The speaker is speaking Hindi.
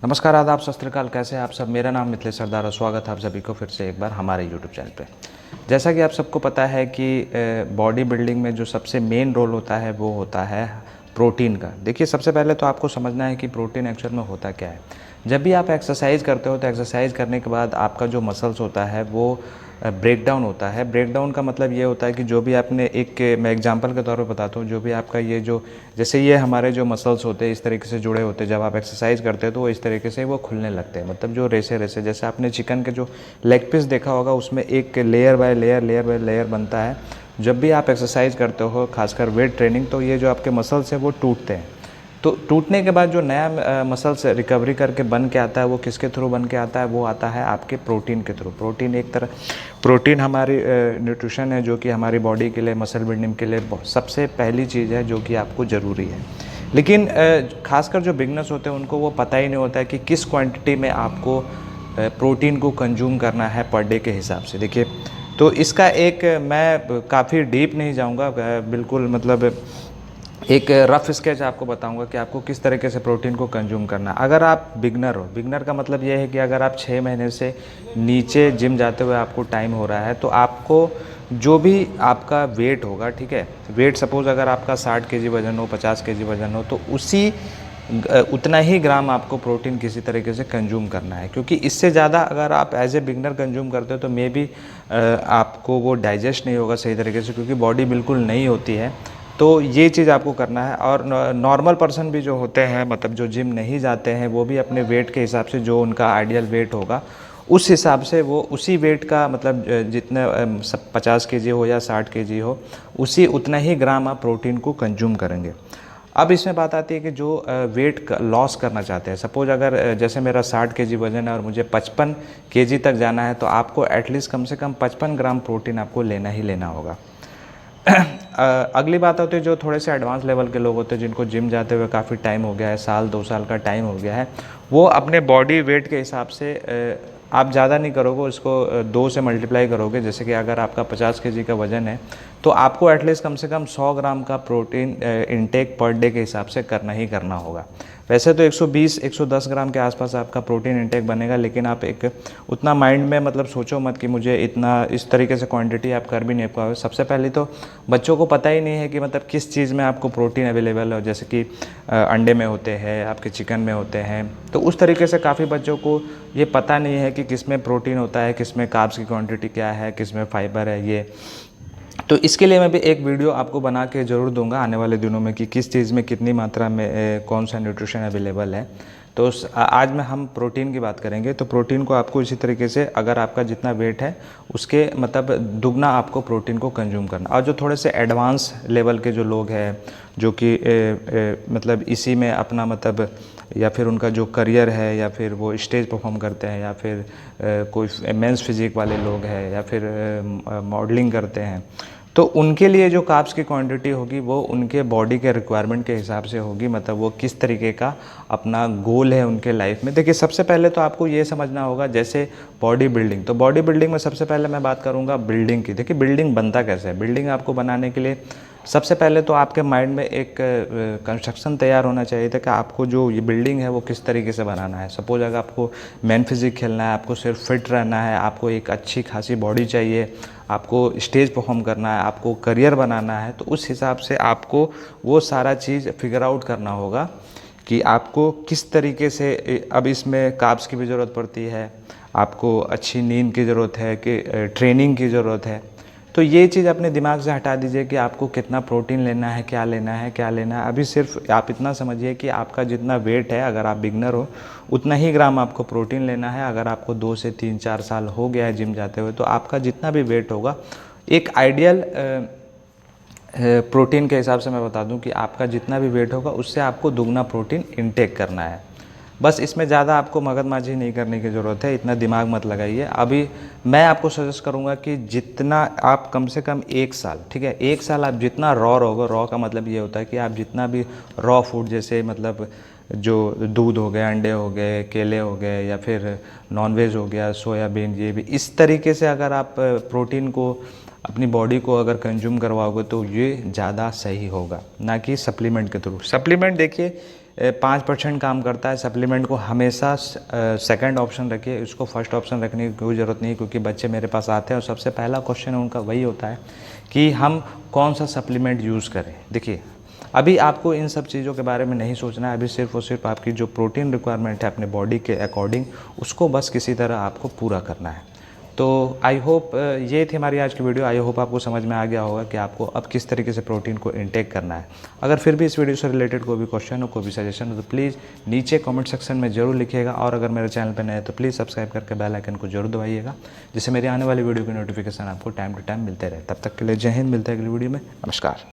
नमस्कार, आदाब, सत श्री अकाल। कैसे हैं आप सब? मेरा नाम मिथिलेश सरदार और स्वागत है आप सभी को फिर से एक बार हमारे यूट्यूब चैनल पे। जैसा कि आप सबको पता है कि बॉडी बिल्डिंग में जो सबसे मेन रोल होता है वो होता है प्रोटीन का। देखिए, सबसे पहले तो आपको समझना है कि प्रोटीन एक्चुअल में होता क्या है। जब भी आप एक्सरसाइज करते हो तो एक्सरसाइज करने के बाद आपका जो मसल्स होता है वो ब्रेक डाउन होता है। ब्रेक डाउन का मतलब ये होता है कि जो भी आपने मैं एग्जांपल के तौर पे बताता हूँ, जो भी आपका ये जो जैसे ये हमारे जो मसल्स होते हैं इस तरीके से जुड़े होते हैं, जब आप एक्सरसाइज करते हैं तो वो इस तरीके से वो खुलने लगते हैं। मतलब जो रेसे रेसे, जैसे आपने चिकन के जो लेग पीस देखा होगा उसमें एक layer by layer layer by layer बनता है। जब भी आप एक्सरसाइज करते हो, खासकर वेट ट्रेनिंग, तो ये जो आपके मसल्स हैं वो टूटते हैं। तो टूटने के बाद जो नया मसल्स रिकवरी करके बन के आता है वो किसके थ्रू बन के आता है? वो आता है आपके प्रोटीन के थ्रू। प्रोटीन हमारी न्यूट्रिशन है जो कि हमारी बॉडी के लिए, मसल बिल्डिंग के लिए सबसे पहली चीज़ है जो कि आपको ज़रूरी है। लेकिन खासकर जो बिगनर्स होते हैं उनको वो पता ही नहीं होता है कि किस क्वांटिटी में आपको प्रोटीन को कंज्यूम करना है पर डे के हिसाब से। देखिए, तो इसका मैं काफ़ी डीप नहीं जाऊँगा, बिल्कुल मतलब एक रफ़ स्केच आपको बताऊंगा कि आपको किस तरीके से प्रोटीन को कंज्यूम करना है। अगर आप बिगनर हो, बिगनर का मतलब ये है कि अगर आप 6 महीने से नीचे जिम जाते हुए आपको टाइम हो रहा है तो आपको जो भी आपका वेट होगा, ठीक है, वेट सपोज़ अगर आपका 60 केजी वज़न हो, 50 केजी वज़न हो, तो उतना ही ग्राम आपको प्रोटीन किसी तरीके से कंज्यूम करना है। क्योंकि इससे ज़्यादा अगर आप एज ए बिगनर कंज्यूम करते हो तो मे बी आपको वो डाइजेस्ट नहीं होगा सही तरीके से, क्योंकि बॉडी बिल्कुल नई होती है। तो ये चीज़ आपको करना है। और नॉर्मल पर्सन भी जो होते हैं, मतलब जो जिम नहीं जाते हैं, वो भी अपने वेट के हिसाब से, जो उनका आइडियल वेट होगा उस हिसाब से वो उसी वेट का, मतलब जितने 50 केजी हो या 60 केजी हो, उसी उतना ही ग्राम आप प्रोटीन को कंज्यूम करेंगे। अब इसमें बात आती है कि जो वेट लॉस करना चाहते हैं, सपोज अगर जैसे मेरा 60 केजी वज़न है और मुझे 55 केजी तक जाना है, तो आपको एटलीस्ट कम से कम 55 ग्राम प्रोटीन आपको लेना ही लेना होगा। अगली बात होती है जो थोड़े से एडवांस लेवल के लोग होते हैं, जिनको जिम जाते हुए काफ़ी टाइम हो गया है, साल 2 साल का टाइम हो गया है, वो अपने बॉडी वेट के हिसाब से आप ज़्यादा नहीं करोगे, उसको 2 से मल्टीप्लाई करोगे। जैसे कि अगर आपका 50 केजी का वज़न है तो आपको एटलीस्ट कम से कम 100 ग्राम का प्रोटीन इनटेक पर डे के हिसाब से करना ही करना होगा। वैसे तो 120-110 ग्राम के आसपास आपका प्रोटीन इंटेक बनेगा, लेकिन आप एक उतना माइंड में मतलब सोचो मत कि मुझे इतना, इस तरीके से क्वांटिटी आप कर भी नहीं पाओगे। सबसे पहले तो बच्चों को पता ही नहीं है कि मतलब किस चीज़ में आपको प्रोटीन अवेलेबल है। जैसे कि अंडे में होते हैं, आपके चिकन में होते हैं, तो उस तरीके से काफ़ी बच्चों को ये पता नहीं है कि किस में प्रोटीन होता है, किस में कार्ब्स की क्वांटिटी क्या है, किस में फाइबर है। ये तो इसके लिए मैं भी एक वीडियो आपको बना के ज़रूर दूंगा आने वाले दिनों में कि किस चीज़ में कितनी मात्रा में कौन सा न्यूट्रिशन अवेलेबल है। तो आज में हम प्रोटीन की बात करेंगे। तो प्रोटीन को आपको इसी तरीके से, अगर आपका जितना वेट है उसके मतलब दुगना आपको प्रोटीन को कंज्यूम करना। और जो थोड़े से एडवांस लेवल के जो लोग हैं, जो कि मतलब इसी में अपना मतलब, या फिर उनका जो करियर है, या फिर वो स्टेज परफॉर्म करते हैं, या फिर कोई मेंस फिजिक वाले लोग हैं, या फिर मॉडलिंग करते हैं, तो उनके लिए जो कार्ब्स की क्वांटिटी होगी वो उनके बॉडी के रिक्वायरमेंट के हिसाब से होगी। मतलब वो किस तरीके का अपना गोल है उनके लाइफ में। देखिए, सबसे पहले तो आपको ये समझना होगा, जैसे बॉडी बिल्डिंग, तो बॉडी बिल्डिंग में सबसे पहले मैं बात करूँगा बिल्डिंग की। देखिए, बिल्डिंग बनता कैसे है। बिल्डिंग आपको बनाने के लिए सबसे पहले तो आपके माइंड में एक कंस्ट्रक्शन तैयार होना चाहिए था कि आपको जो ये बिल्डिंग है वो किस तरीके से बनाना है। सपोज अगर आपको मैन फिजिक खेलना है, आपको सिर्फ फिट रहना है, आपको एक अच्छी खासी बॉडी चाहिए, आपको स्टेज परफॉर्म करना है, आपको करियर बनाना है, तो उस हिसाब से आपको वो सारा चीज़ फिगर आउट करना होगा कि आपको किस तरीके से। अब इसमें कार्ब्स की भी ज़रूरत पड़ती है, आपको अच्छी नींद की ज़रूरत है, कि ट्रेनिंग की ज़रूरत है। तो ये चीज़ अपने दिमाग से हटा दीजिए कि आपको कितना प्रोटीन लेना है, क्या लेना है, क्या लेना है। अभी सिर्फ आप इतना समझिए कि आपका जितना वेट है, अगर आप बिगनर हो, उतना ही ग्राम आपको प्रोटीन लेना है। अगर आपको 2 से 3-4 साल हो गया है जिम जाते हुए, तो आपका जितना भी वेट होगा, एक आइडियल प्रोटीन के हिसाब से मैं बता दूं कि आपका जितना भी वेट होगा उससे आपको दुगना प्रोटीन इनटेक करना है। बस इसमें ज़्यादा आपको मगजमारी नहीं करने की ज़रूरत है, इतना दिमाग मत लगाइए। अभी मैं आपको सजेस्ट करूँगा कि जितना आप कम से कम 1 साल, ठीक है, 1 साल आप जितना रॉ रहोगे, रॉ का मतलब ये होता है कि आप जितना भी रॉ फूड, जैसे मतलब जो दूध हो गया, अंडे हो गए, केले हो गए, या फिर नॉनवेज हो गया, सोयाबीन, ये भी, इस तरीके से अगर आप प्रोटीन को अपनी बॉडी को अगर कंज्यूम करवाओगे तो ये ज़्यादा सही होगा, ना कि सप्लीमेंट के थ्रू। सप्लीमेंट देखिए, 5% काम करता है। सप्लीमेंट को हमेशा सेकंड ऑप्शन रखिए, इसको फर्स्ट ऑप्शन रखने की कोई ज़रूरत नहीं, क्योंकि बच्चे मेरे पास आते हैं और सबसे पहला क्वेश्चन उनका वही होता है कि हम कौन सा सप्लीमेंट यूज़ करें। देखिए, अभी आपको इन सब चीज़ों के बारे में नहीं सोचना है। अभी सिर्फ और सिर्फ आपकी जो प्रोटीन रिक्वायरमेंट है अपने बॉडी के अकॉर्डिंग, उसको बस किसी तरह आपको पूरा करना है। तो आई होप ये थी हमारी आज की वीडियो। आई होप आपको समझ में आ गया होगा कि आपको अब किस तरीके से प्रोटीन को इनटेक करना है। अगर फिर भी इस वीडियो से रिलेटेड कोई भी क्वेश्चन हो, कोई भी सजेशन हो, तो प्लीज़ नीचे कमेंट सेक्शन में ज़रूर लिखिएगा। और अगर मेरे चैनल पर नए हैं तो प्लीज़ सब्सक्राइब करके बेल आइकन को जरूर दबाइएगा, जिससे मेरी आने वाली वीडियो की नोटिफिकेशन आपको टाइम टू टाइम मिलते रहे। तब तक के लिए जय हिंद, मिलते हैं अगली वीडियो में। नमस्कार।